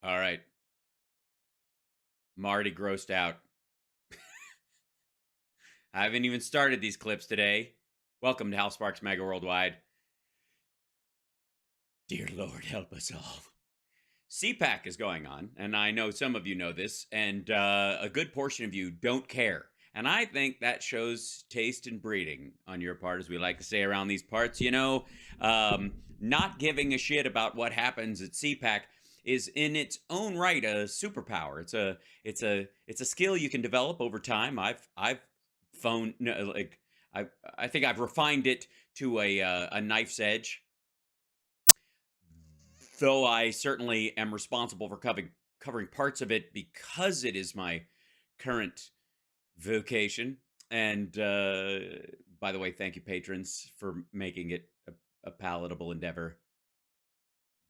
All right. I'm already grossed out. I haven't even started these clips today. Welcome to House Sparks Mega Worldwide. Dear Lord, help us all. CPAC is going on, and I know some of you know this, and a good portion of you don't care. And I think that shows taste and breeding on your part, as we like to say around these parts. Not giving a shit about what happens at CPAC is in its own right a superpower. It's a skill you can develop over time. I've phoned no, like I think I've refined it to a knife's edge, though I certainly am responsible for covering parts of it because it is my current vocation. And by the way, thank you, patrons, for making it a palatable endeavor.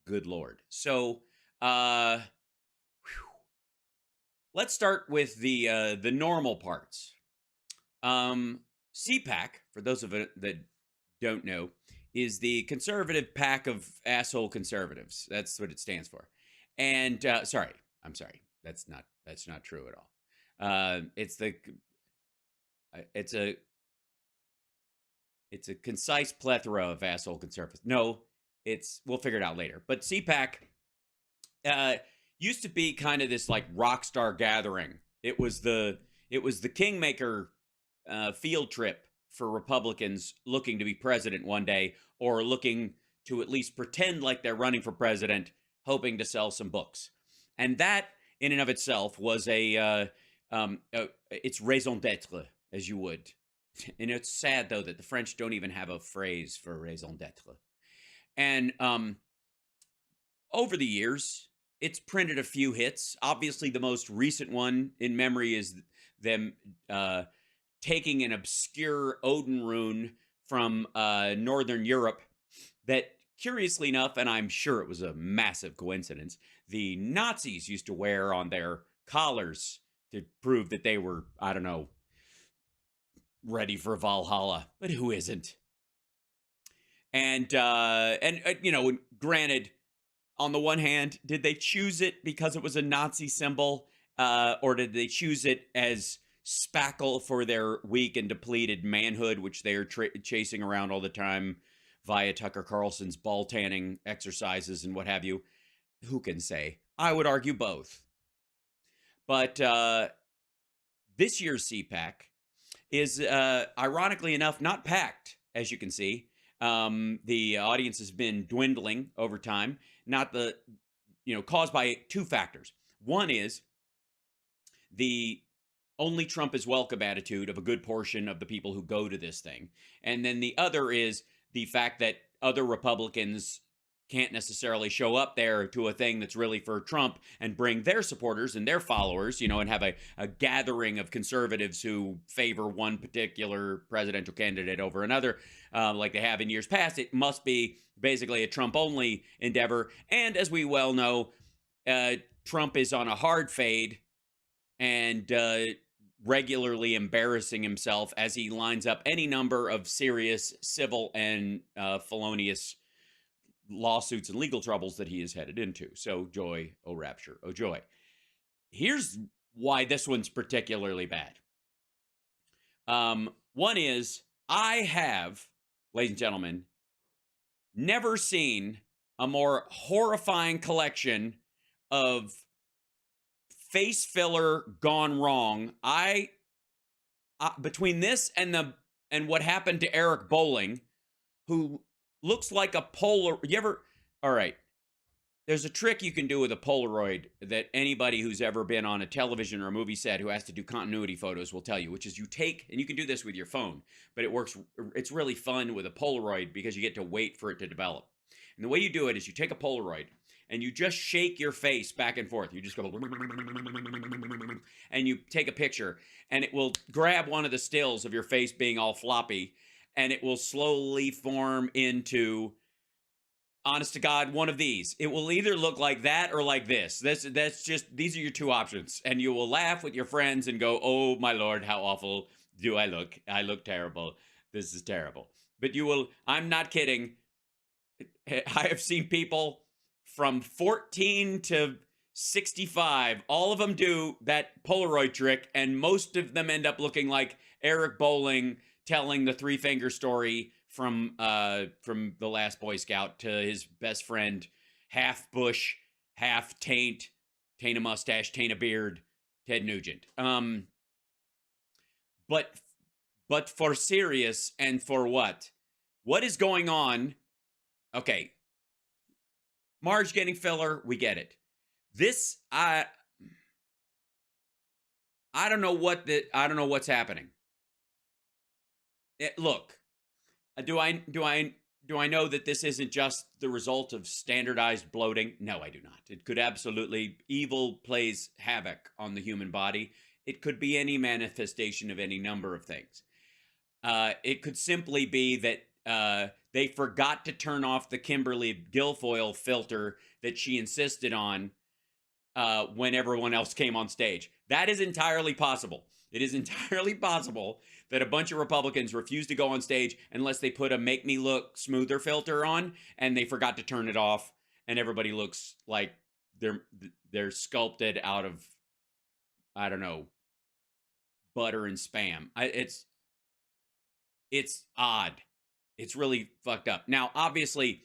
Good Lord. So, let's start with the normal parts. CPAC, for those of it that don't know, is the conservative pack of asshole conservatives. That's what it stands for. And I'm sorry, that's not true at all. It's a concise plethora of asshole conservatives. No, we'll figure it out later. But CPAC used to be kind of this like rock star gathering. It was the kingmaker field trip for Republicans looking to be president one day, or looking to at least pretend like they're running for president, hoping to sell some books. And that, in and of itself, was it's raison d'être, as you would. And it's sad, though, that the French don't even have a phrase for raison d'être. And over the years, it's printed a few hits. Obviously, the most recent one in memory is them taking an obscure Odin rune from Northern Europe that, curiously enough, and I'm sure it was a massive coincidence, the Nazis used to wear on their collars to prove that they were, I don't know, ready for Valhalla. But who isn't? And granted, on the one hand, did they choose it because it was a Nazi symbol, or did they choose it as spackle for their weak and depleted manhood, which they are chasing around all the time via Tucker Carlson's ball tanning exercises and what have you? Who can say? I would argue both. But this year's CPAC is, ironically enough, not packed, as you can see. The audience has been dwindling over time, caused by two factors. One is the only Trump is welcome attitude of a good portion of the people who go to this thing. And then the other is the fact that other Republicans can't necessarily show up there to a thing that's really for Trump and bring their supporters and their followers, and have a gathering of conservatives who favor one particular presidential candidate over another, like they have in years past. It must be basically a Trump-only endeavor. And as we well know, Trump is on a hard fade and regularly embarrassing himself as he lines up any number of serious civil and felonious lawsuits and legal troubles that he is headed into. So joy, oh rapture, oh joy. Here's why this one's particularly bad. One is, I have, ladies and gentlemen, never seen a more horrifying collection of face filler gone wrong. Between this and what happened to Eric Bolling, who looks like a all right, there's a trick you can do with a Polaroid that anybody who's ever been on a television or a movie set who has to do continuity photos will tell you, which is you can do this with your phone, but it's really fun with a Polaroid because you get to wait for it to develop. And the way you do it is you take a Polaroid and you just shake your face back and forth. You just go, and you take a picture, and it will grab one of the stills of your face being all floppy, and it will slowly form into, honest to God, one of these. It will either look like that or like this. These are your two options. And you will laugh with your friends and go, oh my Lord, how awful do I look? I look terrible. This is terrible. But I'm not kidding. I have seen people from 14 to 65. All of them do that Polaroid trick, and most of them end up looking like Eric Bowling telling the three finger story from The Last Boy Scout to his best friend, half Bush, half taint a mustache, taint a beard, Ted Nugent. But for serious and for what? What is going on? Okay. Marge getting filler, we get it. This, I don't know what's happening. Look, do I know that this isn't just the result of standardized bloating? No, I do not. It could absolutely, evil plays havoc on the human body. It could be any manifestation of any number of things. It could simply be that they forgot to turn off the Kimberly Guilfoyle filter that she insisted on when everyone else came on stage. That is entirely possible. It is entirely possible that a bunch of Republicans refused to go on stage unless they put a make me look smoother filter on, and they forgot to turn it off, and everybody looks like they're sculpted out of, I don't know, butter and spam. It's odd. It's really fucked up. Now, obviously,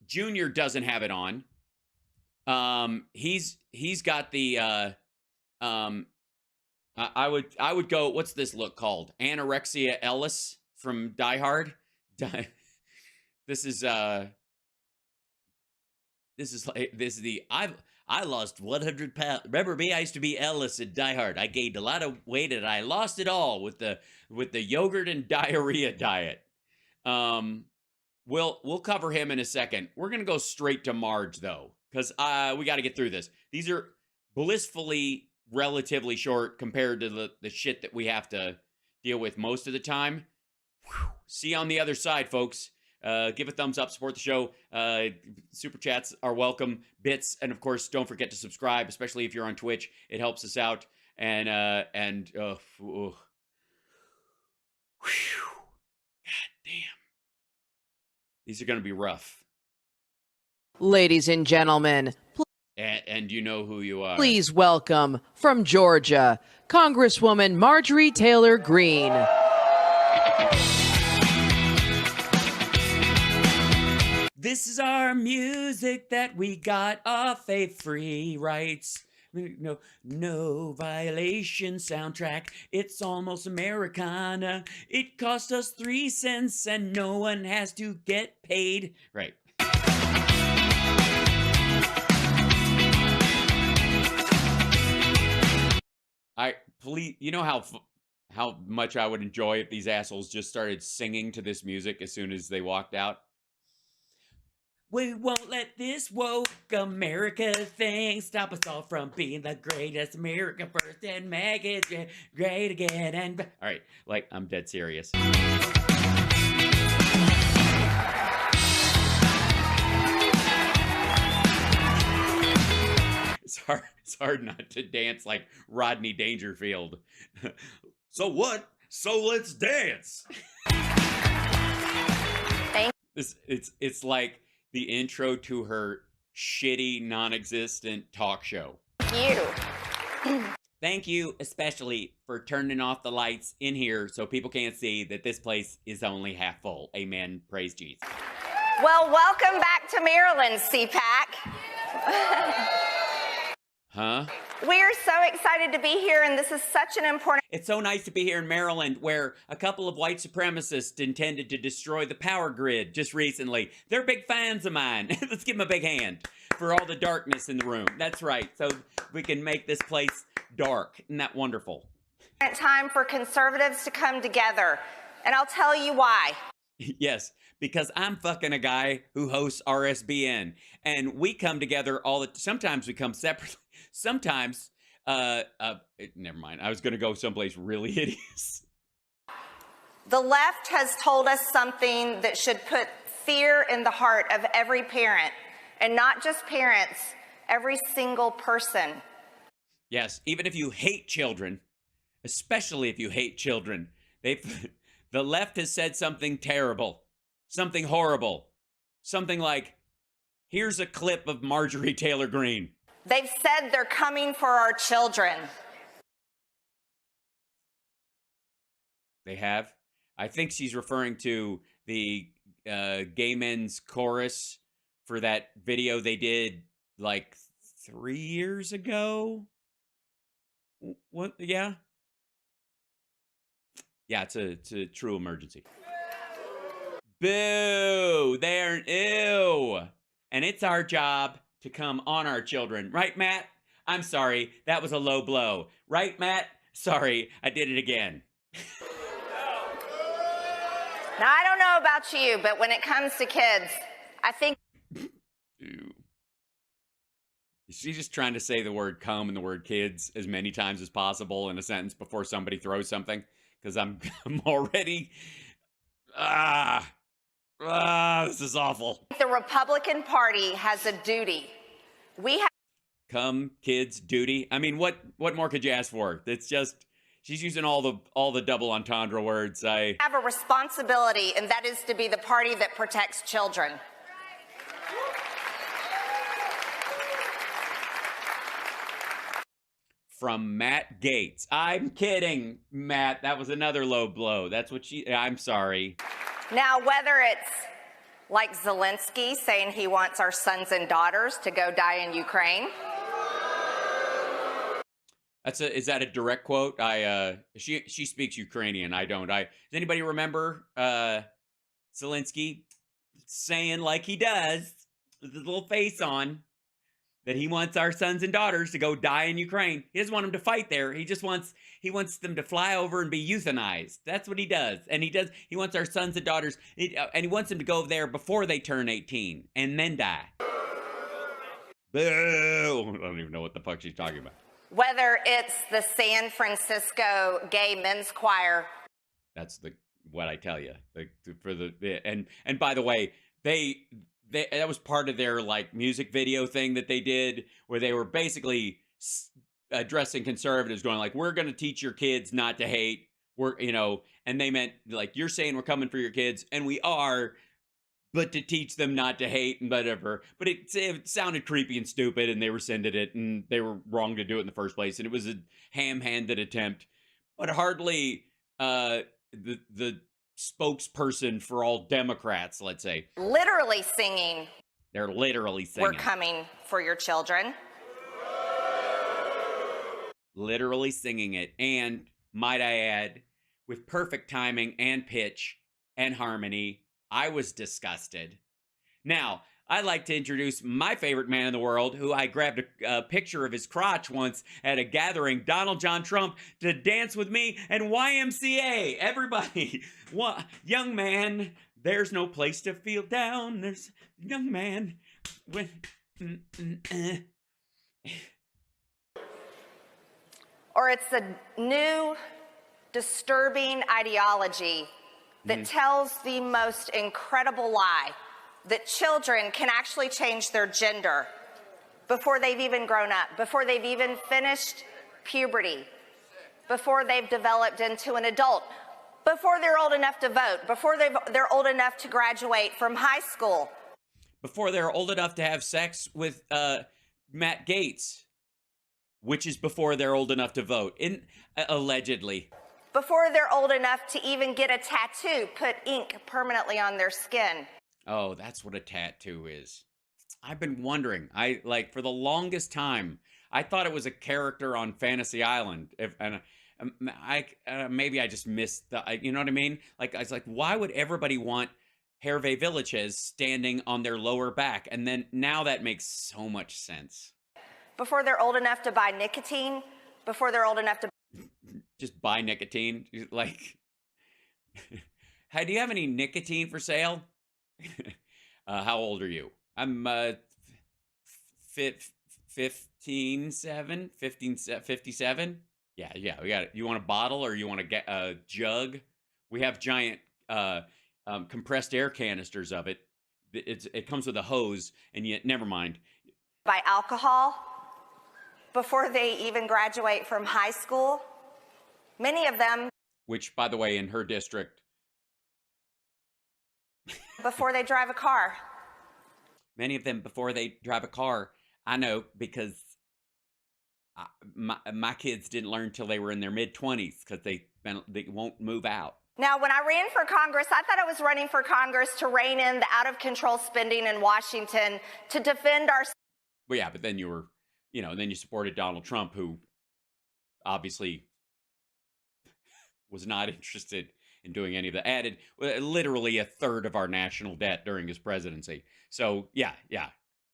Junior doesn't have it on. He's got the I would go, what's this look called? Anorexia Ellis from Die Hard. This is I lost 100 pounds. Remember me? I used to be Ellis in Die Hard. I gained a lot of weight and I lost it all with the yogurt and diarrhea diet. We'll cover him in a second. We're gonna go straight to Marge though, because we got to get through this. These are blissfully relatively short compared to the shit that we have to deal with most of the time. Whew. See you on the other side, folks. Give a thumbs up, support the show. Super chats are welcome, bits, and of course, don't forget to subscribe, especially if you're on Twitch. It helps us out. And God damn, these are going to be rough. Ladies and gentlemen, and you know who you are. Please welcome from Georgia, Congresswoman Marjorie Taylor Greene. This is our music that we got off a free rights. No violation soundtrack. It's almost Americana. It cost us 3 cents and no one has to get paid. Right. Please, you know how much I would enjoy if these assholes just started singing to this music as soon as they walked out. We won't let this woke America thing stop us all from being the greatest. America first and make it great again. And all right, like, I'm dead serious. It's hard not to dance like Rodney Dangerfield. So what? So let's dance. It's like the intro to her shitty, non-existent talk show. Thank you. Thank you, especially for turning off the lights in here so people can't see that this place is only half full. Amen. Praise Jesus. Well, welcome back to Maryland, CPAC. Huh? We're so excited to be here, and this is such an important... It's so nice to be here in Maryland, where a couple of white supremacists intended to destroy the power grid just recently. They're big fans of mine. Let's give them a big hand for all the darkness in the room. That's right, so we can make this place dark. Isn't that wonderful? Time for conservatives to come together, and I'll tell you why. Yes, because I'm fucking a guy who hosts RSBN, and we come together sometimes we come separately. Sometimes, never mind. I was going to go someplace really hideous. The left has told us something that should put fear in the heart of every parent, and not just parents, every single person. Yes, even if you hate children, especially if you hate children, the left has said something terrible, something horrible, something like, here's a clip of Marjorie Taylor Greene. They've said they're coming for our children. They have. I think she's referring to the gay men's chorus for that video they did like 3 years ago. What? Yeah. Yeah, it's a true emergency. Boo! They're ew. And it's our job to come on our children. Right, Matt? I'm sorry. That was a low blow. Right, Matt? Sorry, I did it again. Now, I don't know about you, but when it comes to kids, I think... Ew. Is she just trying to say the word cum and the word kids as many times as possible in a sentence before somebody throws something? Because I'm already... this is awful. The Republican Party has a duty. We have... Cum, kids, duty. I mean, what more could you ask for? It's just... She's using all the double entendre words. I have a responsibility, and that is to be the party that protects children. From Matt Gaetz. I'm kidding, Matt. That was another low blow. That's what I'm sorry. Now, whether it's like Zelensky saying he wants our sons and daughters to go die in Ukraine. Is that a direct quote? She speaks Ukrainian. I don't. Does anybody remember Zelensky saying like he does with his little face on that he wants our sons and daughters to go die in Ukraine? He doesn't want them to fight there. He wants them to fly over and be euthanized. That's what he does. And he wants our sons and daughters, and he wants them to go there before they turn 18 and then die. Boo! I don't even know what the fuck she's talking about. Whether it's the San Francisco Gay Men's Choir. That's what I tell you. And by the way, that was part of their like music video thing that they did, where they were basically addressing conservatives, going like, "We're going to teach your kids not to hate." And they meant like, "You're saying we're coming for your kids, and we are." But to teach them not to hate and whatever. But it sounded creepy and stupid, and they rescinded it, and they were wrong to do it in the first place. And it was a ham-handed attempt, but hardly the spokesperson for all Democrats, let's say. Literally singing. They're literally singing. We're coming for your children. Literally singing it. And, might I add, with perfect timing and pitch and harmony. I was disgusted. Now, I'd like to introduce my favorite man in the world, who I grabbed a picture of his crotch once at a gathering, Donald John Trump, to dance with me and YMCA. Everybody, young man, there's no place to feel down. There's young man. Or it's a new, disturbing ideology that tells the most incredible lie that children can actually change their gender before they've even grown up, before they've even finished puberty, before they've developed into an adult, before they're old enough to vote, before they're old enough to graduate from high school. Before they're old enough to have sex with Matt Gaetz, which is before they're old enough to vote, allegedly. Before they're old enough to even get a tattoo, put ink permanently on their skin. Oh, that's what a tattoo is. I've been wondering. For the longest time, I thought it was a character on Fantasy Island. Maybe I just missed you know what I mean? Like, I was like, why would everybody want Hervé Villechaize standing on their lower back? And then now that makes so much sense. Before they're old enough to buy nicotine, before they're old enough to just buy nicotine. Like, hey, do you have any nicotine for sale? How old are you? I'm 57. Yeah, we got it. You want a bottle or you want to get a jug? We have giant compressed air canisters of it. It comes with a hose, and yet never mind. Buy alcohol before they even graduate from high school. Many of them, which, by the way, in her district, before they drive a car. Many of them before they drive a car. I know, because My kids didn't learn till they were in their mid-20s because they won't move out. Now, when I ran for Congress, I thought I was running for Congress to rein in the out-of-control spending in Washington to defend our... Well, yeah, but then you were, then you supported Donald Trump, who obviously was not interested in doing any of that. Added literally a third of our national debt during his presidency. So, yeah.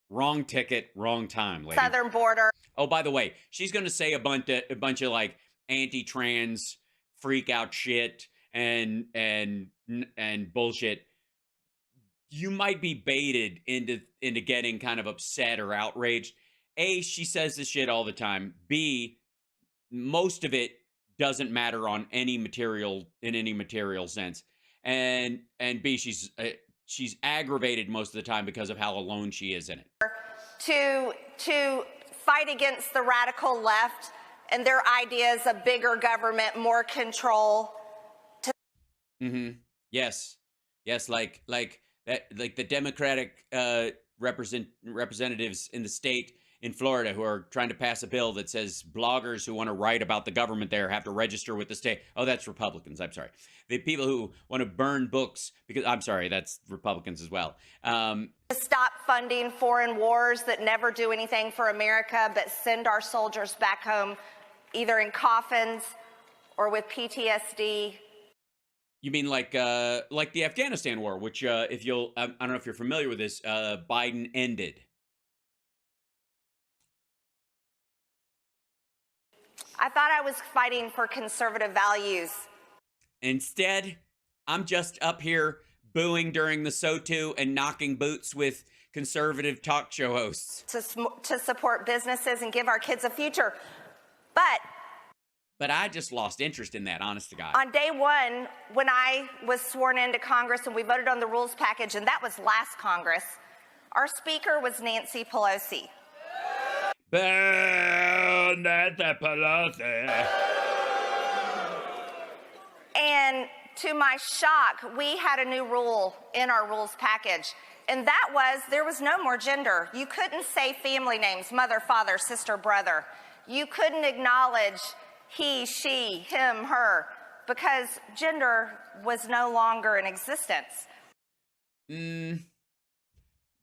Wrong ticket, wrong time, lady. Southern border. Oh, by the way, she's going to say a bunch of like anti-trans freak out shit and bullshit. You might be baited into getting kind of upset or outraged. A, she says this shit all the time. B, most of it doesn't matter in any material sense. And B, she's aggravated most of the time because of how alone she is in it. To fight against the radical left and their ideas of bigger government, more control. Yes, like that, like the Democratic representatives in the state in Florida who are trying to pass a bill that says bloggers who want to write about the government there have to register with the state. Oh, that's Republicans. I'm sorry. The people who want to burn books because I'm sorry, that's Republicans as well. To stop funding foreign wars that never do anything for America, but send our soldiers back home either in coffins or with PTSD. You mean like the Afghanistan war, which I don't know if you're familiar with this, Biden ended. I thought I was fighting for conservative values. Instead, I'm just up here booing during the SOTU and knocking boots with conservative talk show hosts. To support businesses and give our kids a future. But I just lost interest in that, honest to God. On day one, when I was sworn into Congress and we voted on the rules package, and that was last Congress, our speaker was Nancy Pelosi. Burn Nancy Pelosi. And to my shock, we had a new rule in our rules package. And that was, there was no more gender. You couldn't say family names, mother, father, sister, brother. You couldn't acknowledge he, she, him, her, because gender was no longer in existence.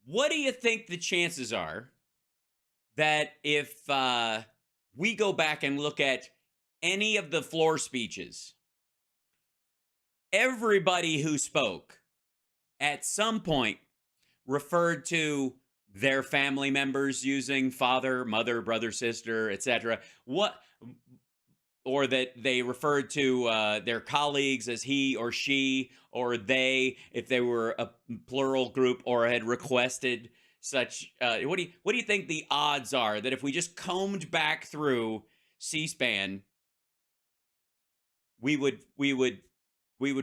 What do you think the chances are that if we go back and look at any of the floor speeches, everybody who spoke at some point referred to their family members using father, mother, brother, sister, etc. Or that they referred to their colleagues as he or she or they, if they were a plural group, or had requested such. What do you think the odds are that if we just combed back through C-SPAN, we would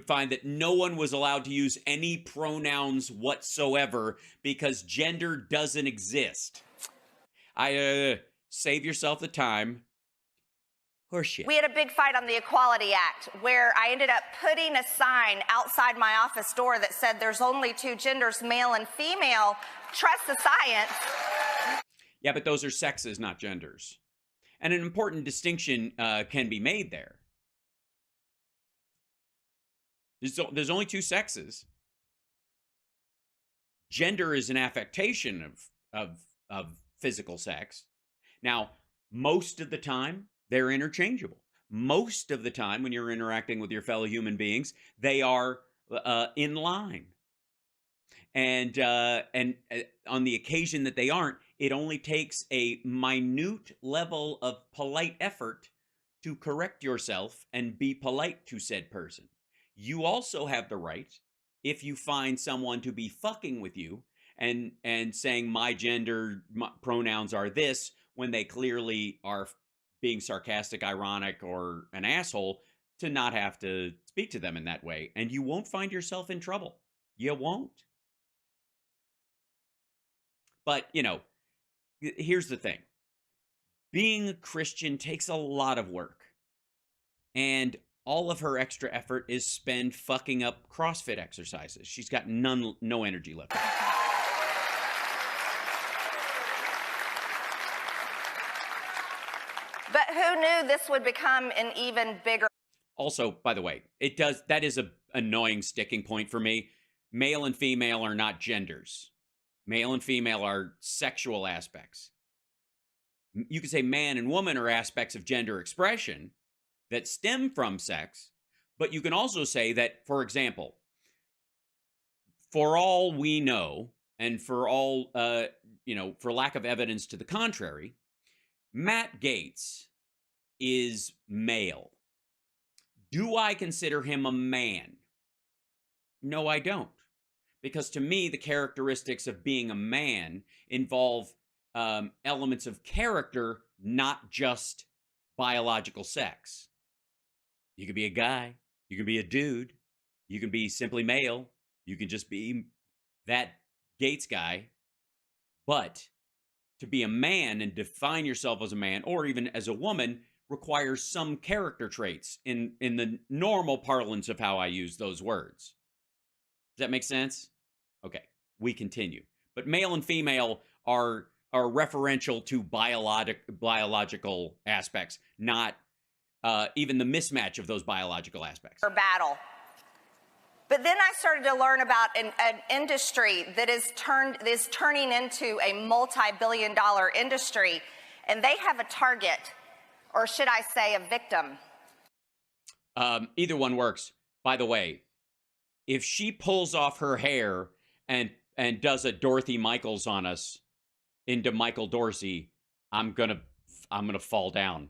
find that no one was allowed to use any pronouns whatsoever because gender doesn't exist? Save yourself the time. Horseshit. We had a big fight on the Equality Act where I ended up putting a sign outside my office door that said there's only two genders, male and female. Trust the science. Yeah, but those are sexes, not genders. And an important distinction can be made there. There's only two sexes. Gender is an affectation of physical sex. Now, most of the time, they're interchangeable. Most of the time, when you're interacting with your fellow human beings, they are in line. And on the occasion that they aren't, it only takes a minute level of polite effort to correct yourself and be polite to said person. You also have the right, if you find someone to be fucking with you and saying my gender pronouns are this, when they clearly are being sarcastic, ironic, or an asshole, to not have to speak to them in that way. And you won't find yourself in trouble. You won't. But, here's the thing. Being a Christian takes a lot of work. And all of her extra effort is spent fucking up CrossFit exercises. She's got no energy left. But who knew this would become an even bigger? Also, by the way, that is a annoying sticking point for me. Male and female are not genders. Male and female are sexual aspects. You could say man and woman are aspects of gender expression that stem from sex, but you can also say that, for example, for all we know, and for all, for lack of evidence to the contrary, Matt Gaetz is male. Do I consider him a man? No, I don't. Because to me, the characteristics of being a man involve elements of character, not just biological sex. You could be a guy. You can be a dude. You can be simply male. You can just be that Gaetz guy. But to be a man and define yourself as a man, or even as a woman, requires some character traits in the normal parlance of how I use those words. Does that make sense? Okay, we continue. But male and female are referential to biological aspects, not even the mismatch of those biological aspects. Battle. But then I started to learn about an industry that is turning into a multi-billion-dollar industry, and they have a target, or should I say a victim. Either one works. By the way, if she pulls off her hair and does a Dorothy Michaels on us into Michael Dorsey, I'm gonna fall down.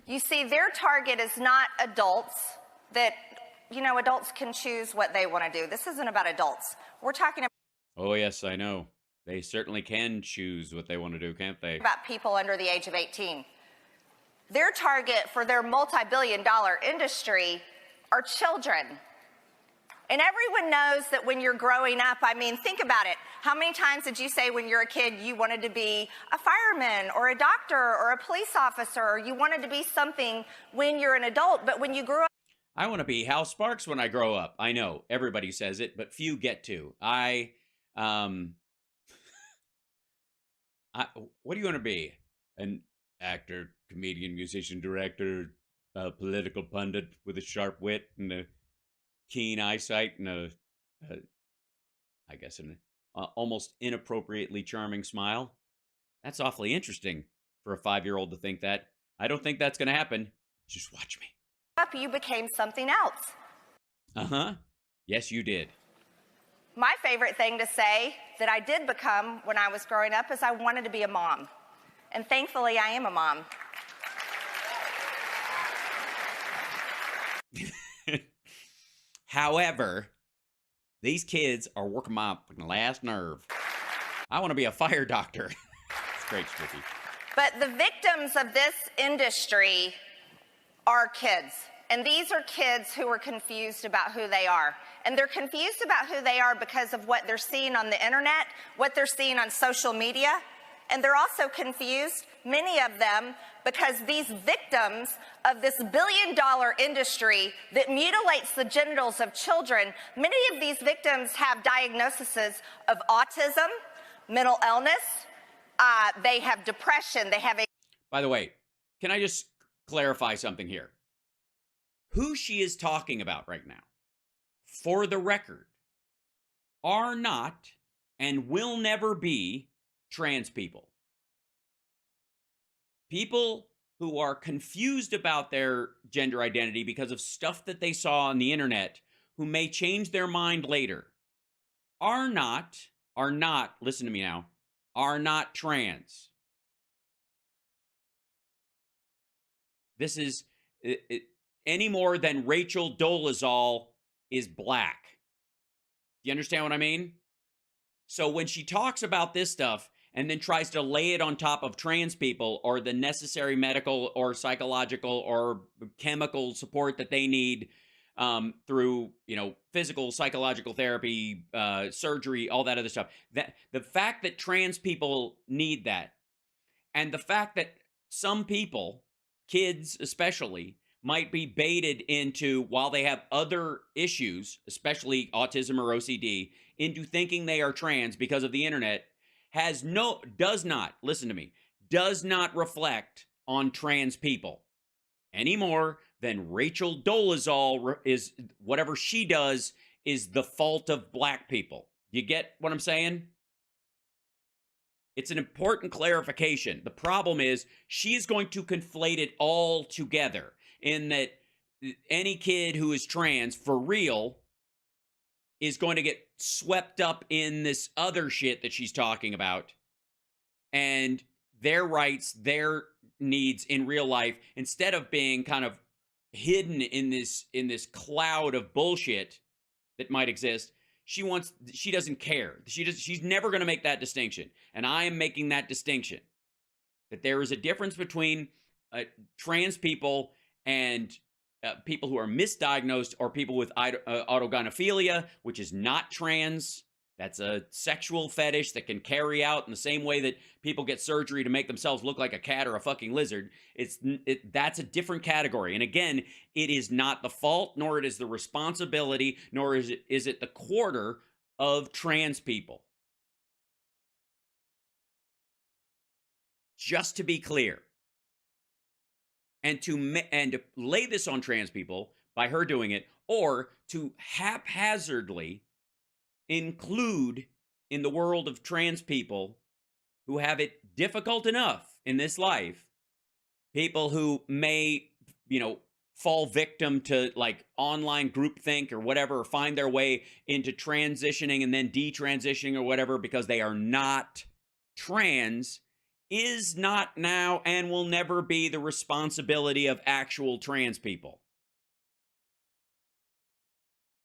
You see, their target is not adults that, adults can choose what they want to do. This isn't about adults. We're talking Oh, yes, I know. They certainly can choose what they want to do, can't they? about people under the age of 18. Their target for their multi-billion-dollar industry are children. And everyone knows that when you're growing up, think about it. How many times did you say when you're a kid you wanted to be a fireman or a doctor or a police officer, or you wanted to be something when you're an adult, but when you grew up? I want to be Hal Sparks when I grow up. I know, everybody says it, but few get to. What do you want to be? An actor, comedian, musician, director, political pundit with a sharp wit and a keen eyesight and an almost inappropriately charming smile. That's awfully interesting for a 5-year-old to think that. I don't think that's going to happen. Just watch me. You became something else. Uh-huh. Yes, you did. My favorite thing to say that I did become when I was growing up is I wanted to be a mom. And thankfully, I am a mom. However, these kids are working my last nerve. I want to be a fire doctor. It's great, Strippy. But the victims of this industry are kids. And these are kids who are confused about who they are. And they're confused about who they are because of what they're seeing on the internet, what they're seeing on social media. And they're also confused, many of them, because these victims of this billion-dollar industry that mutilates the genitals of children, many of these victims have diagnoses of autism, mental illness, they have depression, they have a... By the way, can I just clarify something here? Who she is talking about right now, for the record, are not and will never be trans people. People who are confused about their gender identity because of stuff that they saw on the internet, who may change their mind later, are not, listen to me now, are not trans. This is any more than Rachel Dolezal is black. Do you understand what I mean? So when she talks about this stuff and then tries to lay it on top of trans people or the necessary medical or psychological or chemical support that they need through, physical, psychological therapy, surgery, all that other stuff, that the fact that trans people need that, and the fact that some people, kids especially, might be baited into, while they have other issues, especially autism or OCD, into thinking they are trans because of the internet, does not does not reflect on trans people any more than Rachel Dolezal is, whatever she does is the fault of black people. You get what I'm saying? It's an important clarification. The problem is she's going to conflate it all together in that any kid who is trans for real is going to get swept up in this other shit that she's talking about, and their rights, their needs in real life, instead of being kind of hidden in this cloud of bullshit that might exist, she doesn't care. She's never going to make that distinction, and I am making that distinction, that there is a difference between trans people and people who are misdiagnosed, or people with autogynephilia, which is not trans. That's a sexual fetish that can carry out in the same way that people get surgery to make themselves look like a cat or a fucking lizard. That's a different category. And again, it is not the fault, nor it is the responsibility, nor is it the quarter of trans people. Just to be clear. And to lay this on trans people by her doing it, or to haphazardly include in the world of trans people who have it difficult enough in this life, people who may, fall victim to like online groupthink or whatever, or find their way into transitioning and then detransitioning or whatever because they are not trans, is not now and will never be the responsibility of actual trans people.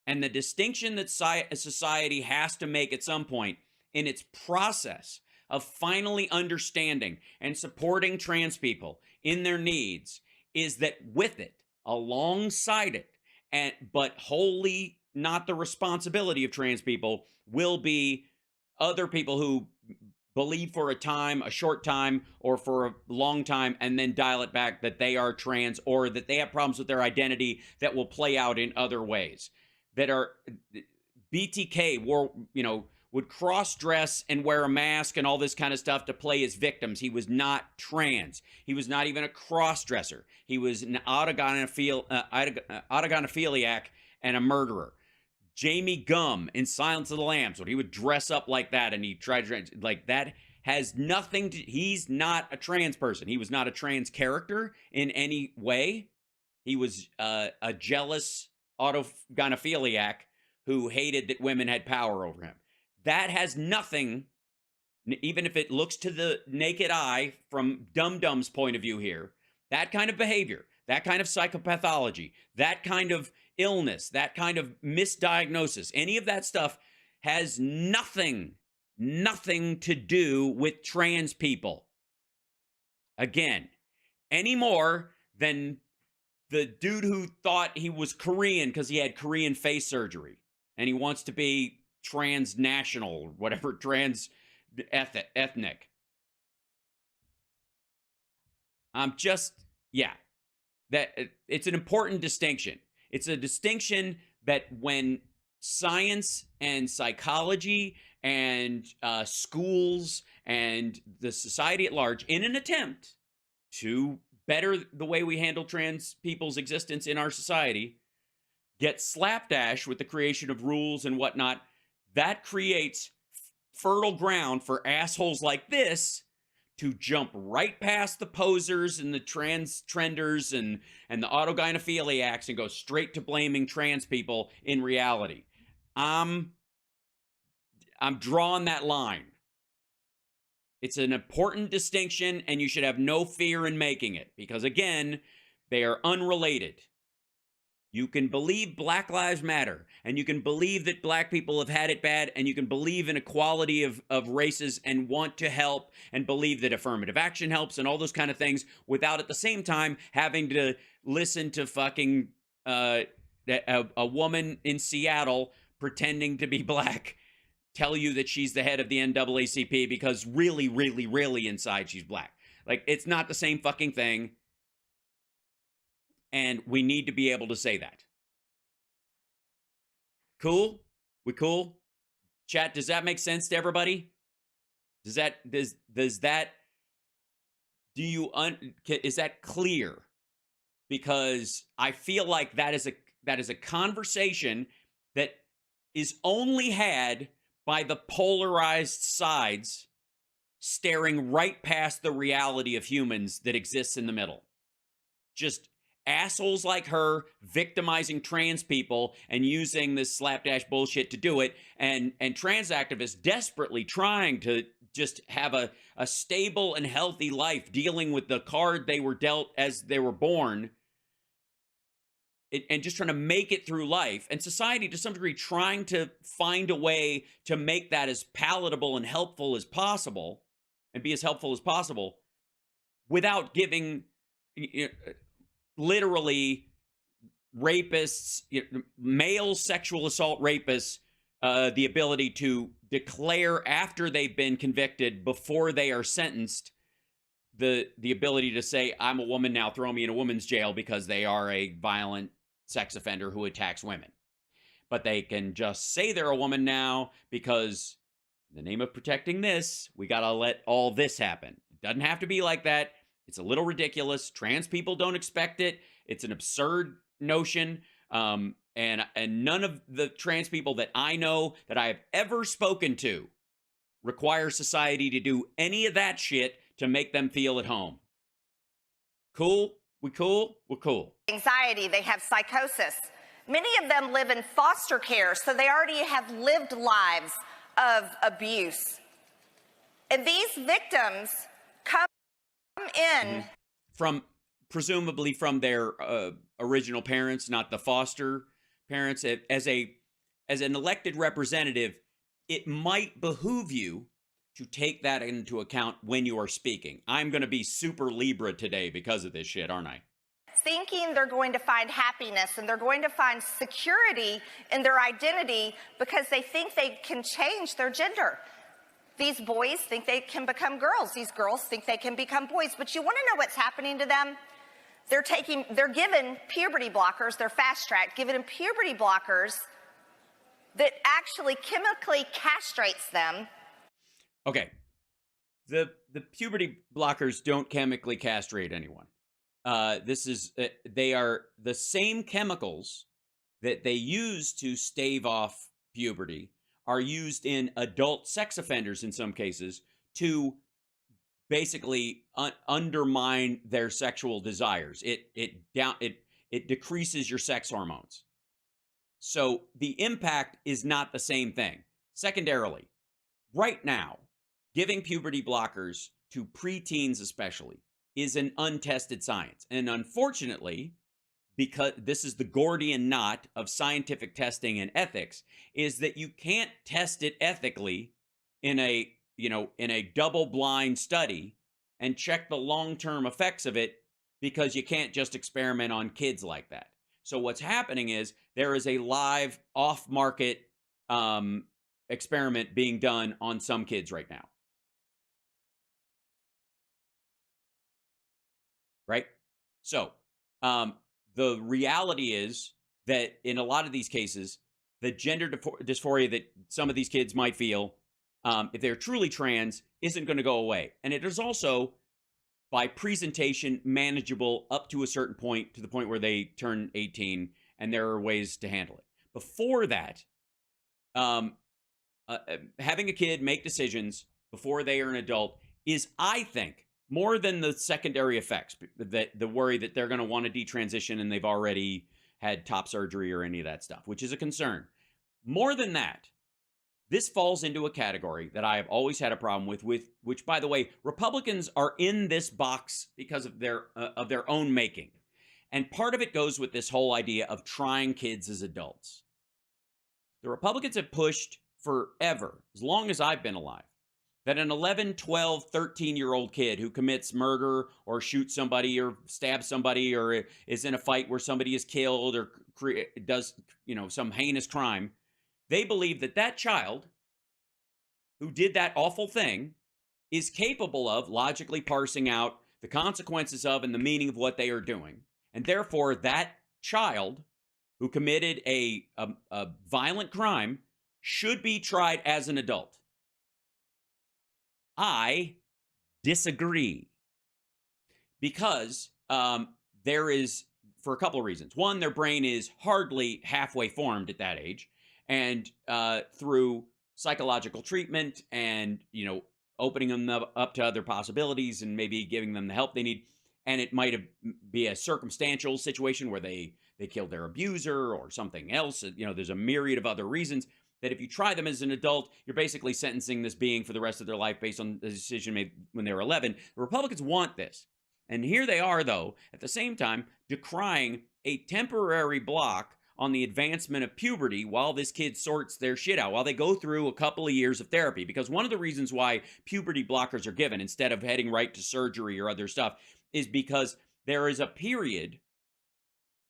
And the distinction that society has to make at some point in its process of finally understanding and supporting trans people in their needs is that with it, alongside it, but wholly not the responsibility of trans people, will be other people who believe for a time, a short time, or for a long time, and then dial it back that they are trans, or that they have problems with their identity that will play out in other ways. That are BTK would cross-dress and wear a mask and all this kind of stuff to play as victims. He was not trans. He was not even a cross-dresser. He was an autogynephiliac and a murderer. Jamie Gum in Silence of the Lambs, when he would dress up like that and he tried to, like, that has nothing to, he's not a trans person. He was not a trans character in any way. He was a jealous autogynephiliac who hated that women had power over him. That has nothing, even if it looks to the naked eye from Dum Dum's point of view here, that kind of behavior, that kind of psychopathology, that kind of illness, that kind of misdiagnosis, any of that stuff has nothing to do with trans people. Again, any more than the dude who thought he was Korean because he had Korean face surgery and he wants to be transnational, whatever, trans ethnic. That it's an important distinction. It's a distinction that when science and psychology and schools and the society at large, in an attempt to better the way we handle trans people's existence in our society, get slapdash with the creation of rules and whatnot, that creates fertile ground for assholes like this to jump right past the posers and the trans trenders and the autogynephiliacs and go straight to blaming trans people in reality. I'm drawing that line. It's an important distinction, and you should have no fear in making it, because again, they are unrelated. You can believe Black Lives Matter, and you can believe that black people have had it bad, and you can believe in equality of races and want to help and believe that affirmative action helps and all those kind of things, without at the same time having to listen to fucking a woman in Seattle pretending to be black tell you that she's the head of the NAACP because really, really, really inside she's black. Like, it's not the same fucking thing. And we need to be able to say that. Cool? We cool? Chat, does that make sense to everybody? Does that Do you is that clear? Because I feel like that is a conversation that is only had by the polarized sides staring right past the reality of humans that exists in the middle. Just assholes like her victimizing trans people and using this slapdash bullshit to do it, and trans activists desperately trying to just have a stable and healthy life dealing with the card they were dealt as they were born, and just trying to make it through life, and society to some degree trying to find a way to make that as palatable and helpful as possible and be as helpful as possible without giving literally rapists, male sexual assault rapists, the ability to declare after they've been convicted, before they are sentenced, the ability to say, I'm a woman now, throw me in a woman's jail because they are a violent sex offender who attacks women. But they can just say they're a woman now because in the name of protecting this, we got to let all this happen. It doesn't have to be like that. It's a little ridiculous. Trans people don't expect it. It's an absurd notion. And none of the trans people that I know that I have ever spoken to require society to do any of that shit to make them feel at home. Cool? We cool? We're cool. Anxiety, they have psychosis. Many of them live in foster care, so they already have lived lives of abuse. And these victims come in from presumably from their original parents, not the foster parents. As an elected representative, it might behoove you to take that into account when you are speaking. I'm going to be super Libra today because of this shit, aren't I? Thinking they're going to find happiness and they're going to find security in their identity because they think they can change their gender. These boys think they can become girls. These girls think they can become boys. But you want to know what's happening to them? They're given puberty blockers. They're fast-tracked, given them puberty blockers that actually chemically castrates them. Okay. The puberty blockers don't chemically castrate anyone. They are the same chemicals that they use to stave off puberty are used in adult sex offenders in some cases to basically undermine their sexual desires. It decreases your sex hormones. So the impact is not the same thing. Secondarily, right now, giving puberty blockers to preteens especially is an untested science. And unfortunately, because this is the Gordian knot of scientific testing and ethics, is that you can't test it ethically in a double-blind study and check the long-term effects of it, because you can't just experiment on kids like that. So what's happening is there is a live off-market experiment being done on some kids right now. Right? So the reality is that in a lot of these cases, the gender dysphoria that some of these kids might feel, if they're truly trans, isn't going to go away. And it is also, by presentation, manageable up to a certain point, to the point where they turn 18, and there are ways to handle it. Before that, having a kid make decisions before they are an adult is, I think, more than the secondary effects, that the worry that they're going to want to detransition and they've already had top surgery or any of that stuff, which is a concern. More than that, this falls into a category that I have always had a problem with which, by the way, Republicans are in this box because of their own making. And part of it goes with this whole idea of trying kids as adults. The Republicans have pushed forever, as long as I've been alive, that an 11, 12, 13-year-old kid who commits murder or shoots somebody or stabs somebody or is in a fight where somebody is killed or does, some heinous crime, they believe that that child who did that awful thing is capable of logically parsing out the consequences of and the meaning of what they are doing. And therefore, that child who committed a violent crime should be tried as an adult. I disagree. because there is, for a couple of reasons. One, their brain is hardly halfway formed at that age, and through psychological treatment and opening them up to other possibilities and maybe giving them the help they need, and it might be a circumstantial situation where they killed their abuser or something else. There's a myriad of other reasons that if you try them as an adult, you're basically sentencing this being for the rest of their life based on the decision made when they were 11. The Republicans want this. And here they are, though, at the same time, decrying a temporary block on the advancement of puberty while this kid sorts their shit out, while they go through a couple of years of therapy. Because one of the reasons why puberty blockers are given instead of heading right to surgery or other stuff is because there is a period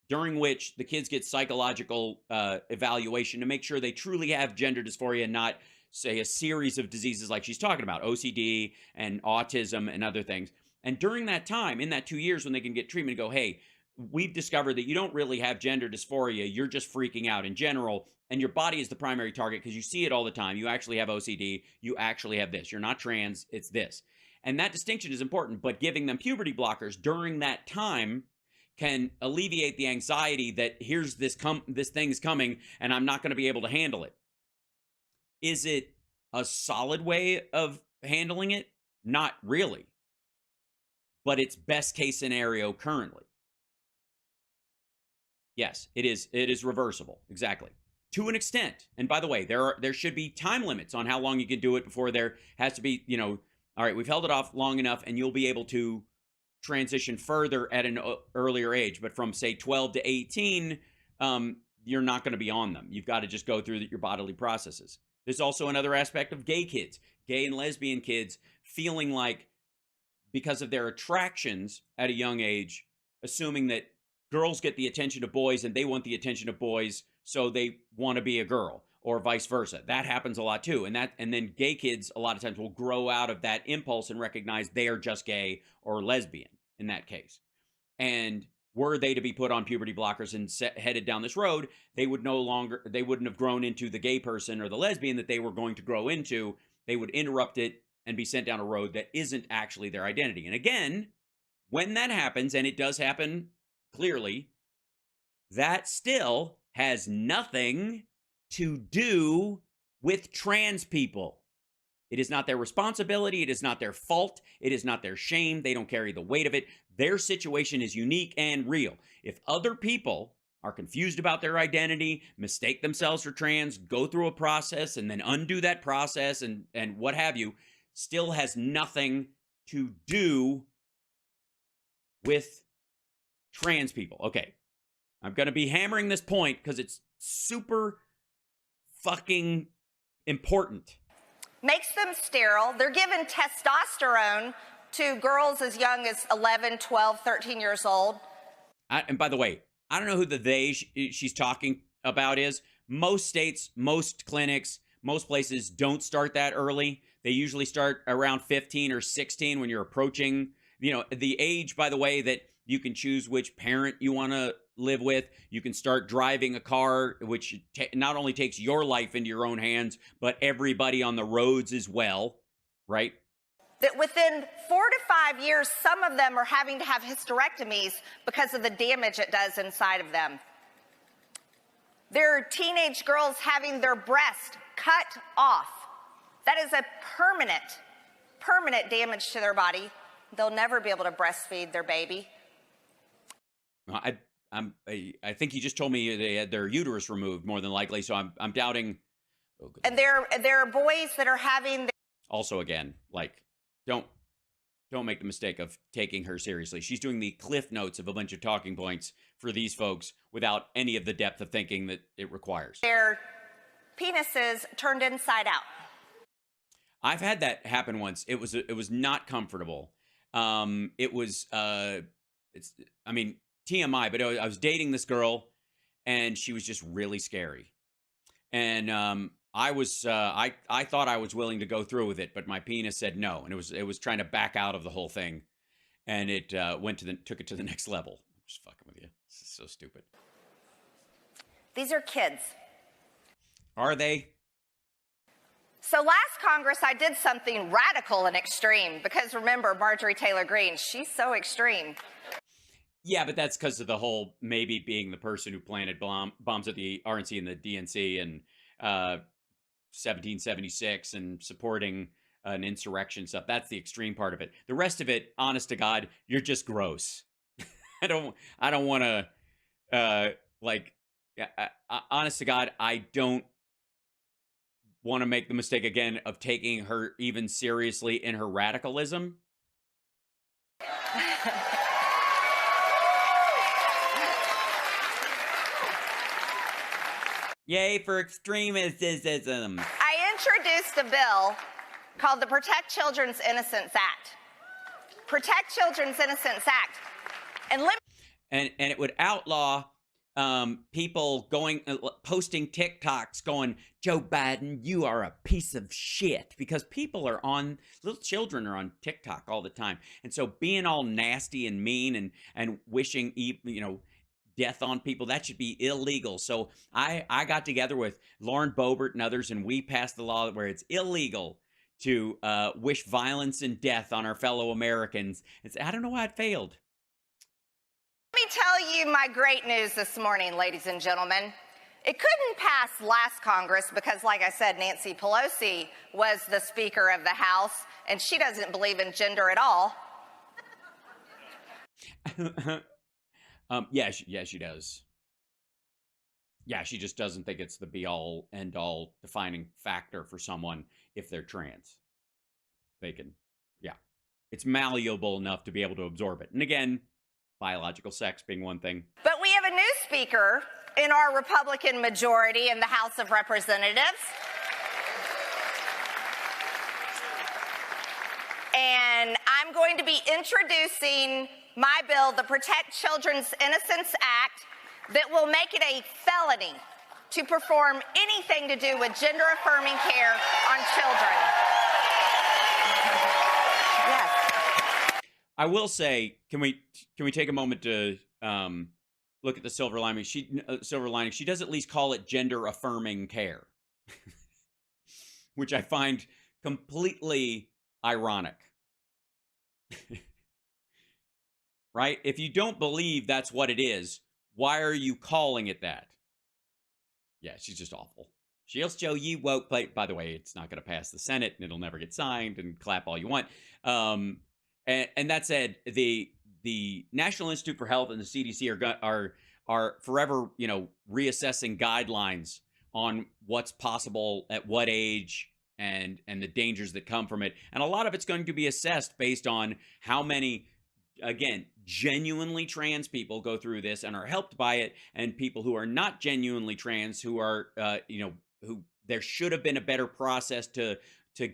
during which the kids get psychological evaluation to make sure they truly have gender dysphoria and not, say, a series of diseases like she's talking about, OCD and autism and other things. And during that time, in that 2 years when they can get treatment, go, hey, we've discovered that you don't really have gender dysphoria. You're just freaking out in general. And your body is the primary target because you see it all the time. You actually have OCD. You actually have this. You're not trans. It's this. And that distinction is important. But giving them puberty blockers during that time can alleviate the anxiety that here's this thing's coming and I'm not going to be able to handle it. Is it a solid way of handling it? Not really. But it's best case scenario currently. Yes, it is. It is reversible. Exactly. To an extent. And by the way, there should be time limits on how long you can do it before there has to be, all right, we've held it off long enough and you'll be able to transition further at an earlier age. But from, say, 12 to 18, you're not going to be on them. You've got to just go through your bodily processes. There's also another aspect of gay kids, gay and lesbian kids, feeling like because of their attractions at a young age, assuming that girls get the attention of boys and they want the attention of boys, so they want to be a girl, or vice versa. That happens a lot too. And then gay kids a lot of times will grow out of that impulse and recognize they are just gay or lesbian in that case. And were they to be put on puberty blockers and headed down this road, they wouldn't have grown into the gay person or the lesbian that they were going to grow into. They would interrupt it and be sent down a road that isn't actually their identity. And again, when that happens, and it does happen clearly, that still has nothing to do with trans people. It is not their responsibility. It is not their fault. It is not their shame. They don't carry the weight of it. Their situation is unique and real. If other people are confused about their identity, mistake themselves for trans, go through a process and then undo that process and what have you, still has nothing to do with trans people. Okay, I'm going to be hammering this point because it's super fucking important. Makes them sterile. They're given testosterone to girls as young as 11, 12, 13 years old. And by the way, I don't know who the they she's talking about is. Most states, most clinics, most places don't start that early. They usually start around 15 or 16 when you're approaching, the age, by the way, that you can choose which parent you want to live with. You can start driving a car, which not only takes your life into your own hands, but everybody on the roads as well, right? That within 4 to 5 years, some of them are having to have hysterectomies because of the damage it does inside of them. There are teenage girls having their breast cut off. That is a permanent damage to their body. They'll never be able to breastfeed their baby. I think you just told me they had their uterus removed, more than likely. So I'm doubting. Oh, and there are boys that are having. Also, again, don't make the mistake of taking her seriously. She's doing the cliff notes of a bunch of talking points for these folks without any of the depth of thinking that it requires. Their penises turned inside out. I've had that happen once. It was not comfortable. It's TMI, but I was dating this girl and she was just really scary. And I thought I was willing to go through with it, but my penis said no, and it was trying to back out of the whole thing, and it took it to the next level. I'm just fucking with you. This is so stupid. These are kids. Are they? So last Congress, I did something radical and extreme because remember, Marjorie Taylor Greene, she's so extreme. Yeah, but that's because of the whole maybe being the person who planted bombs at the RNC and the DNC in 1776 and supporting an insurrection stuff. That's the extreme part of it. The rest of it, honest to God, you're just gross. I don't want to honest to God, I don't want to make the mistake again of taking her even seriously in her radicalism. Yay for extremism. I introduced a bill called the Protect Children's Innocence Act. Protect Children's Innocence Act. And it would outlaw people posting TikToks going, Joe Biden, you are a piece of shit, because little children are on TikTok all the time. And so being all nasty and mean and wishing, death on people, that should be illegal. So I got together with Lauren Boebert and others, and we passed the law where it's illegal to wish violence and death on our fellow Americans. I don't know why it failed. Let me tell you my great news this morning, ladies and gentlemen. It couldn't pass last Congress because, like I said, Nancy Pelosi was the Speaker of the House, and she doesn't believe in gender at all. Yeah, she does. Yeah, she just doesn't think it's the be-all, end-all defining factor for someone if they're trans. It's malleable enough to be able to absorb it. And again, biological sex being one thing. But we have a new speaker in our Republican majority in the House of Representatives. And I'm going to be introducing my bill, the Protect Children's Innocence Act, that will make it a felony to perform anything to do with gender-affirming care on children. Yes. I will say, can we take a moment to look at the silver lining? She does at least call it gender-affirming care, which I find completely ironic. Right? If you don't believe that's what it is, why are you calling it that? Yeah, she's just awful. She'll show you woke play. By the way, it's not going to pass the Senate, and it'll never get signed. And clap all you want. And that said, the National Institute for Health and the CDC are forever, reassessing guidelines on what's possible at what age and the dangers that come from it. And a lot of it's going to be assessed based on how many, again, genuinely trans people go through this and are helped by it, and people who are not genuinely trans, who are, who there should have been a better process to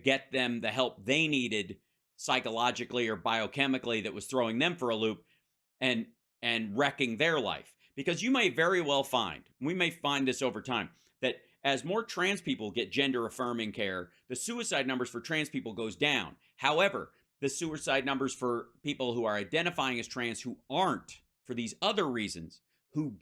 get them the help they needed psychologically or biochemically that was throwing them for a loop and wrecking their life. Because you may very well find, we may find this over time, that as more trans people get gender affirming care, the suicide numbers for trans people goes down. However, the suicide numbers for people who are identifying as trans who aren't, for these other reasons, who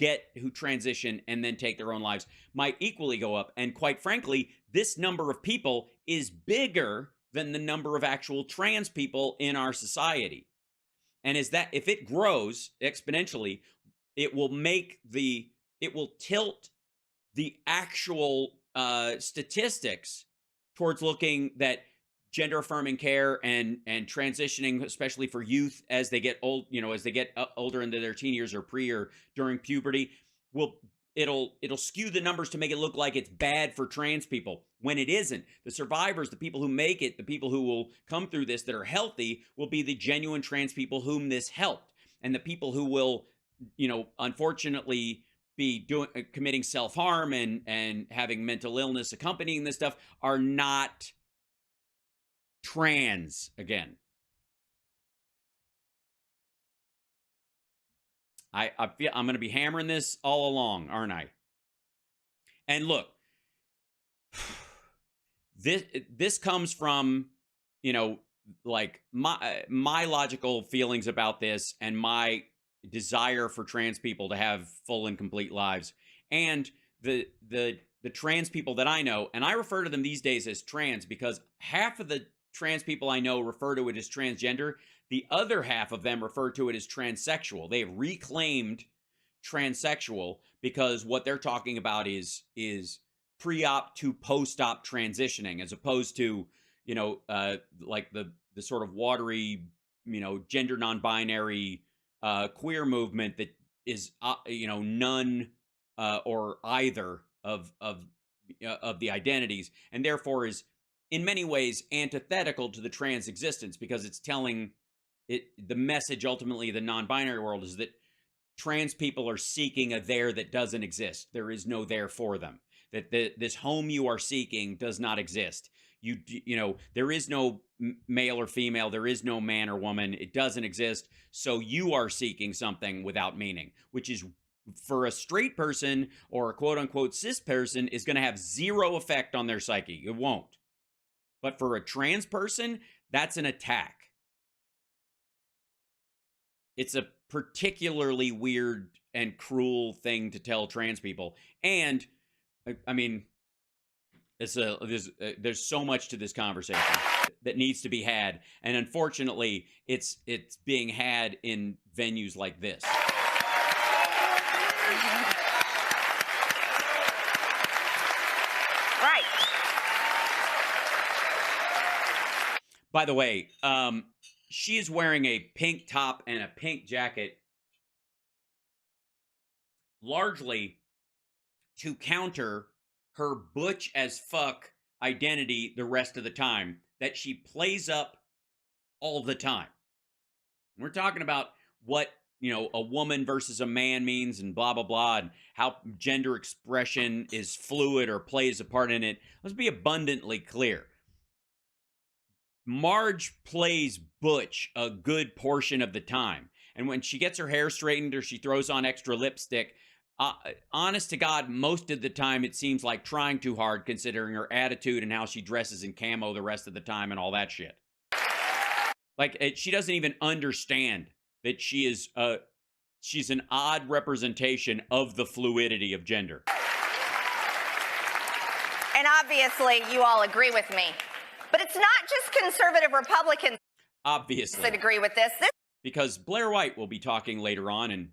transition and then take their own lives, might equally go up. And quite frankly, this number of people is bigger than the number of actual trans people in our society. And if it grows exponentially, it will tilt the actual statistics towards looking that gender affirming care and transitioning, especially for youth as they get old, as they get older into their teen years or pre or during puberty, it'll skew the numbers to make it look like it's bad for trans people when it isn't. The survivors, the people who make it, the people who will come through this that are healthy will be the genuine trans people whom this helped. And the people who will, unfortunately be committing self-harm and having mental illness accompanying this stuff are not trans again. I feel I'm going to be hammering this all along, aren't I? And look, this comes from, like my logical feelings about this and my desire for trans people to have full and complete lives, and the the trans people that I know, and I refer to them these days as trans because half of the trans people I know refer to it as transgender. The other half of them refer to it as transsexual. They have reclaimed transsexual because what they're talking about is pre-op to post-op transitioning, as opposed to, like the sort of watery, gender non-binary queer movement that is, none or either of the identities, and therefore is in many ways antithetical to the trans existence, because it's telling the message ultimately the non-binary world is that trans people are seeking a there that doesn't exist. There is no there for them. That this home you are seeking does not exist. There is no male or female. There is no man or woman. It doesn't exist. So you are seeking something without meaning, which is, for a straight person or a quote unquote cis person, is going to have zero effect on their psyche. It won't. But for a trans person, that's an attack. It's a particularly weird and cruel thing to tell trans people. And I mean, there's so much to this conversation that needs to be had, and unfortunately, it's being had in venues like this. Right. By the way, she is wearing a pink top and a pink jacket, largely to counter her butch as fuck identity the rest of the time that she plays up all the time. We're talking about what, a woman versus a man means and blah, blah, blah, and how gender expression is fluid or plays a part in it. Let's be abundantly clear. Marge plays butch a good portion of the time. And when she gets her hair straightened or she throws on extra lipstick, honest to God, most of the time it seems like trying too hard, considering her attitude and how she dresses in camo the rest of the time and all that shit. Like, she doesn't even understand that she's an odd representation of the fluidity of gender. And obviously, you all agree with me. But it's not just conservative Republicans Obviously. that agree with this. Because Blair White will be talking later on, and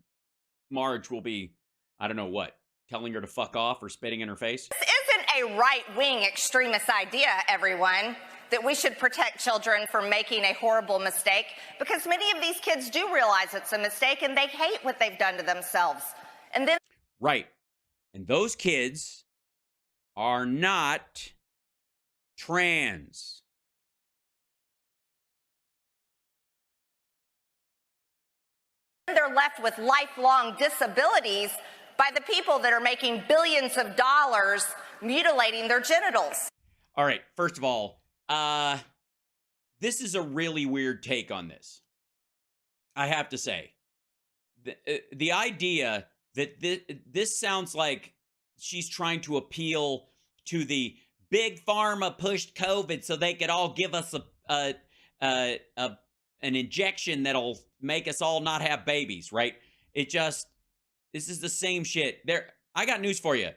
Marge will be, I don't know what, telling her to fuck off or spitting in her face. This isn't a right-wing extremist idea, everyone, that we should protect children from making a horrible mistake, because many of these kids do realize it's a mistake and they hate what they've done to themselves. And then Right. And those kids are not trans. they're left with lifelong disabilities by the people that are making billions of dollars mutilating their genitals. All right, first of all, this is a really weird take on this. I have to say. The idea that this sounds like she's trying to appeal to the big pharma pushed COVID so they could all give us an injection that'll make us all not have babies, right? This is the same shit. I got news for you.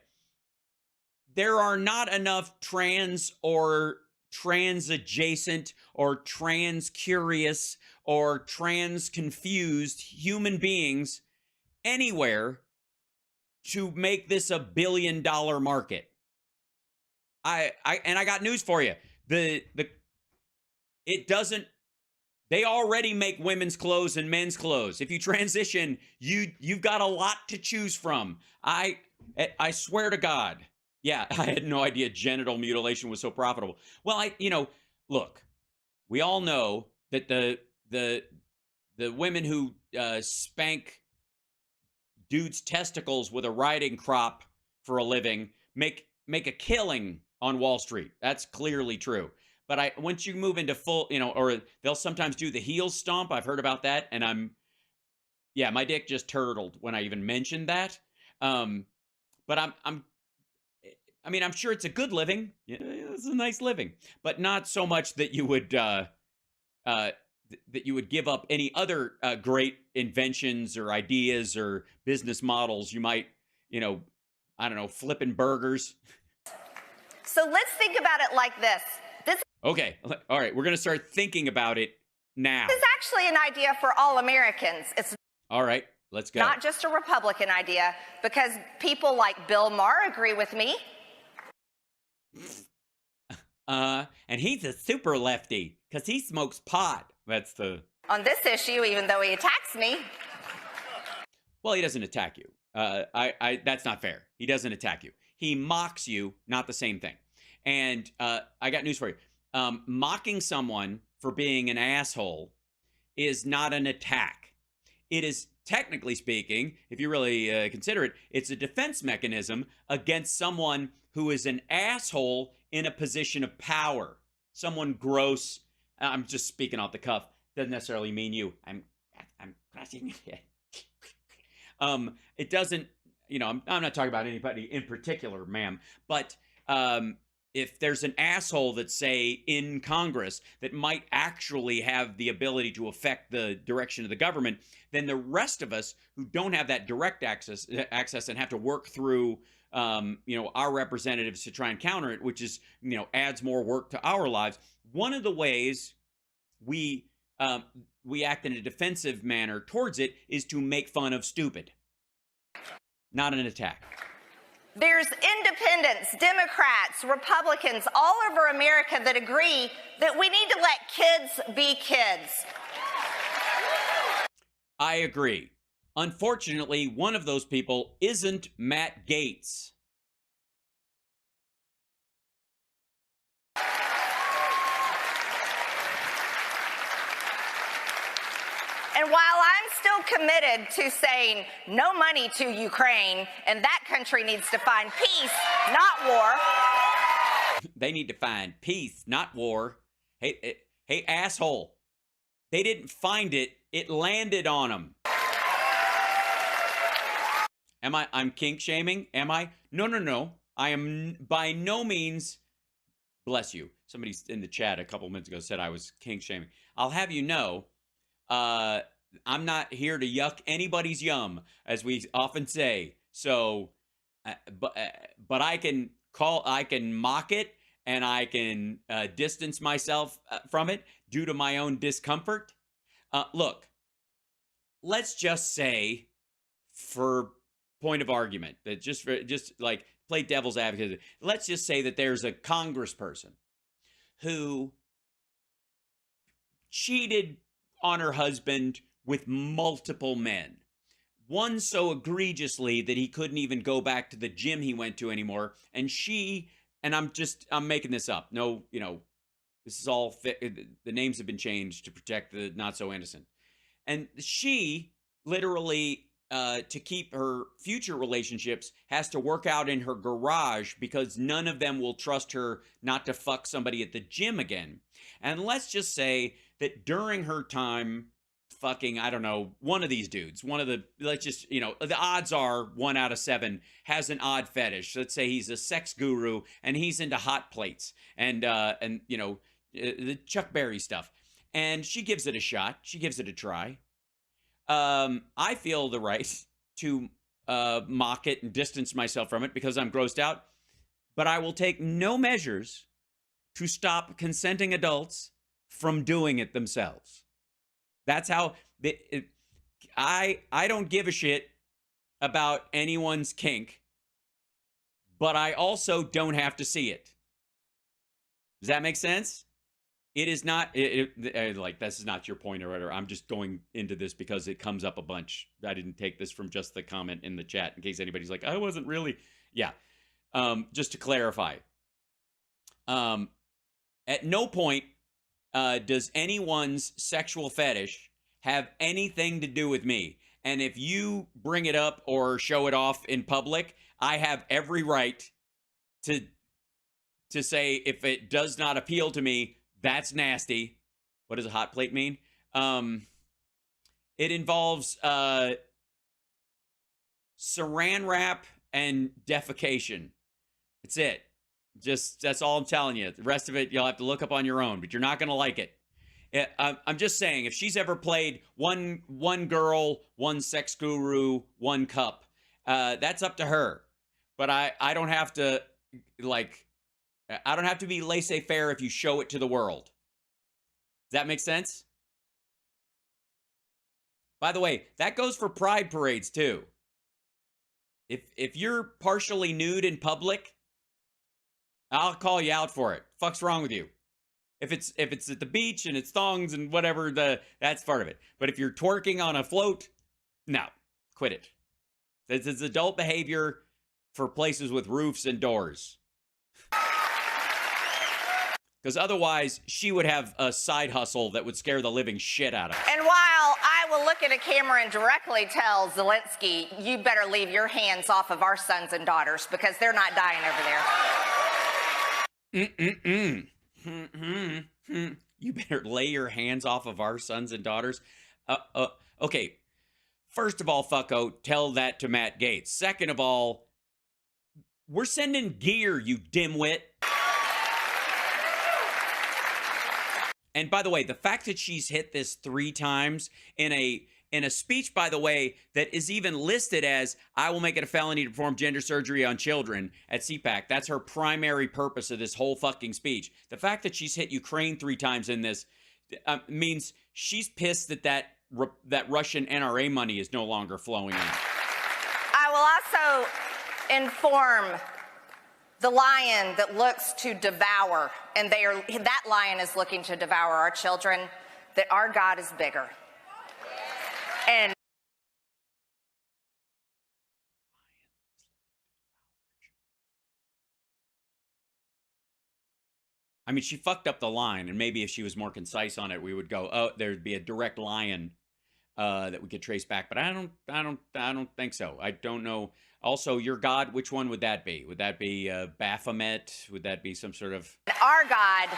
There are not enough trans or trans adjacent or trans curious or trans confused human beings anywhere to make this a $1 billion market. I got news for you. It doesn't. They already make women's clothes and men's clothes. If you transition, you've got a lot to choose from. I swear to God. Yeah, I had no idea genital mutilation was so profitable. Well, look, we all know that the women who spank dudes' testicles with a riding crop for a living make a killing on Wall Street. That's clearly true. But once you move into full, or they'll sometimes do the heel stomp. I've heard about that, and my dick just turtled when I even mentioned that. But I'm sure it's a good living. Yeah, it's a nice living, but not so much that you would give up any other great inventions or ideas or business models. You might, I don't know, flipping burgers. So let's think about it like this. This Okay. All right. We're going to start thinking about it now. is actually an idea for all Americans. It's All right. Let's go. not just a Republican idea, because people like Bill Maher agree with me. And he's a super lefty because he smokes pot. That's the... On this issue, even though he attacks me. Well, he doesn't attack you. That's not fair. He doesn't attack you. He mocks you, not the same thing. And I got news for you. Mocking someone for being an asshole is not an attack. It is, technically speaking, if you really consider it, it's a defense mechanism against someone who is an asshole in a position of power. Someone gross. I'm just speaking off the cuff. Doesn't necessarily mean you. I'm crushing it. It doesn't, I'm not talking about anybody in particular, ma'am, but if there's an asshole that's, say, in Congress that might actually have the ability to affect the direction of the government, then the rest of us who don't have that direct access and have to work through, our representatives to try and counter it, which is, adds more work to our lives. One of the ways we act in a defensive manner towards it is to make fun of stupid, not an attack. There's independents, Democrats, Republicans all over America that agree that we need to let kids be kids. I agree. Unfortunately, one of those people isn't Matt Gaetz. And while I'm still committed to saying no money to Ukraine, and that country needs to find peace, not war. They need to find peace, not war. Hey, asshole. They didn't find it. It landed on them. I'm kink shaming? Am I? No. I am by no means, bless you. Somebody in the chat a couple minutes ago said I was kink shaming. I'll have you know, I'm not here to yuck anybody's yum, as we often say. So, but I can mock it, and I can distance myself from it due to my own discomfort. Look, let's just say, for point of argument, that just like play devil's advocate, let's just say that there's a congressperson who cheated on her husband with multiple men. One so egregiously that he couldn't even go back to the gym he went to anymore. And I'm making this up. No, this is all, the names have been changed to protect the not so innocent. And she literally, to keep her future relationships, has to work out in her garage because none of them will trust her not to fuck somebody at the gym again. And let's just say that during her time fucking, I don't know, one of these dudes, the odds are 1 out of 7 has an odd fetish. Let's say he's a sex guru and he's into hot plates and the Chuck Berry stuff. And she gives it a shot. She gives it a try. I feel the right to mock it and distance myself from it because I'm grossed out. But I will take no measures to stop consenting adults from doing it themselves. That's how I don't give a shit about anyone's kink, but I also don't have to see it. Does that make sense? It is not like this is not your point or whatever. I'm just going into this because it comes up a bunch. I didn't take this from just the comment in the chat in case anybody's like, I wasn't really. Yeah. Just to clarify. At no point does anyone's sexual fetish have anything to do with me. And if you bring it up or show it off in public, I have every right to say if it does not appeal to me, that's nasty. What does a hot plate mean? It involves saran wrap and defecation. That's it. That's all I'm telling you. The rest of it, you'll have to look up on your own, but you're not going to like it. I'm just saying, if she's ever played one girl, one sex guru, one cup, that's up to her. But I don't have to, like, I don't have to be laissez-faire if you show it to the world. Does that make sense? By the way, that goes for pride parades too. If you're partially nude in public, I'll call you out for it. Fuck's wrong with you? If it's at the beach and it's thongs and whatever, that's part of it. But if you're twerking on a float, no, quit it. This is adult behavior for places with roofs and doors. Because otherwise, she would have a side hustle that would scare the living shit out of her. And while I will look at a camera and directly tell Zelensky, you better leave your hands off of our sons and daughters because they're not dying over there. You better lay your hands off of our sons and daughters. Okay. First of all, fucko, tell that to Matt Gaetz. Second of all, we're sending gear, you dimwit. And by the way, the fact that she's hit this 3 times in a speech, by the way, that is even listed as, I will make it a felony to perform gender surgery on children at CPAC. That's her primary purpose of this whole fucking speech. The fact that she's hit Ukraine 3 times in this means she's pissed that Russian NRA money is no longer flowing in. I will also inform the lion that looks to devour, and that lion is looking to devour our children, that our God is bigger. And I mean, she fucked up the line, and maybe if she was more concise on it, we would go, oh, there'd be a direct lion that we could trace back. But I don't think so. I don't know. Also, your God, which one would that be? Would that be Baphomet? Would that be some sort of... our God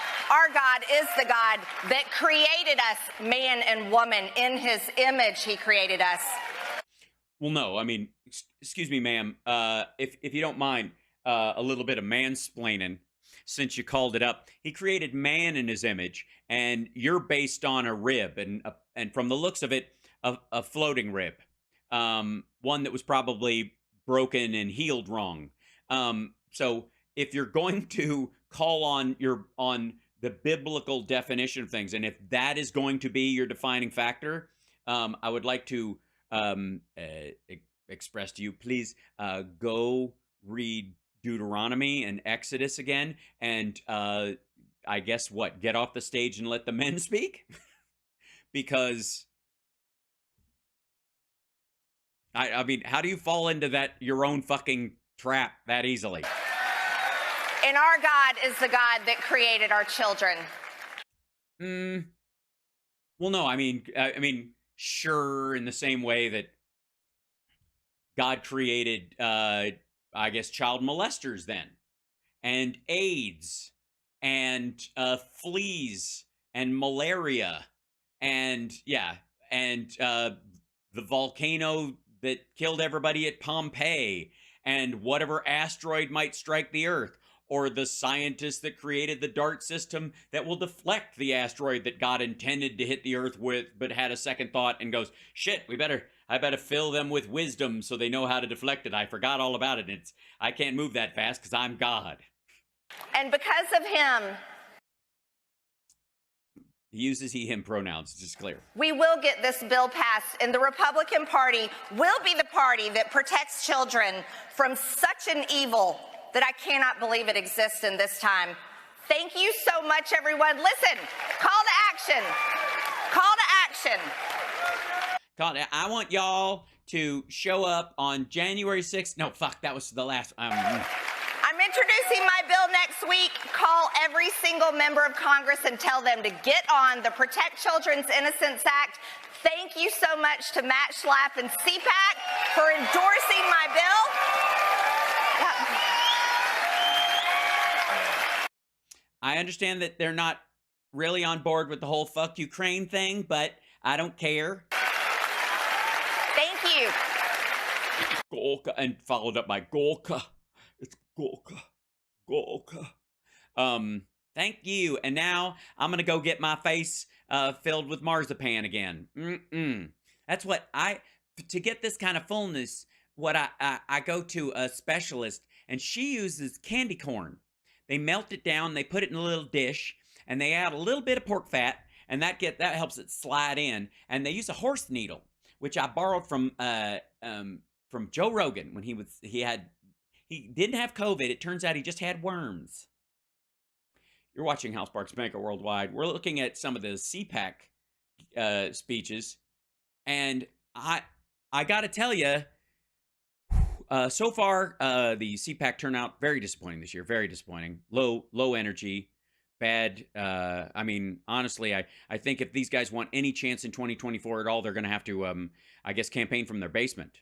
is the God that created us, man and woman. In his image, he created us. Well, no, I mean, excuse me, ma'am. If you don't mind, a little bit of mansplaining, since you called it up. He created man in his image, and you're based on a rib, and from the looks of it, a floating rib. One that was probably broken and healed wrong. So if you're going to call on the biblical definition of things, and if that is going to be your defining factor, I would like to express to you, please go read Deuteronomy and Exodus again, and I guess get off the stage and let the men speak? Because I mean, how do you fall into your own fucking trap that easily? And our God is the God that created our children. Well, no, I mean, sure, in the same way that God created, I guess, child molesters then, and AIDS, and fleas, and malaria, and the volcano that killed everybody at Pompeii, and whatever asteroid might strike the Earth, or the scientist that created the DART system that will deflect the asteroid that God intended to hit the Earth with, but had a second thought and goes, shit, I better fill them with wisdom so they know how to deflect it. I forgot all about it. I can't move that fast because I'm God. And because of him, he uses he, him pronouns, it's just clear. We will get this bill passed, and the Republican Party will be the party that protects children from such an evil that I cannot believe it exists in this time. Thank you so much, everyone. Listen, call to action. Call to action. I want y'all to show up on January 6th. No, fuck, that was the last. I'm introducing my bill next week. Call every single member of Congress and tell them to get on the Protect Children's Innocence Act. Thank you so much to Matt Schlapp and CPAC for endorsing my bill. I understand that they're not really on board with the whole fuck Ukraine thing, but I don't care. Thank you. Golka, and followed up by Golka. It's Golka. Golka. Thank you. And now I'm going to go get my face filled with marzipan again. That's what to get this kind of fullness, what I go to a specialist, and she uses candy corn They melt it down, they put it in a little dish, and they add a little bit of pork fat, and that helps it slide in. And they use a horse needle, which I borrowed from Joe Rogan when he didn't have COVID. It turns out he just had worms. You're watching House Sparks Banker Worldwide. We're looking at some of the CPAC speeches, and I got to tell you, so far the CPAC turnout very disappointing this year. Very disappointing. Low energy, bad. I mean, honestly, I think if these guys want any chance in 2024 at all, they're going to have to, I guess, campaign from their basement.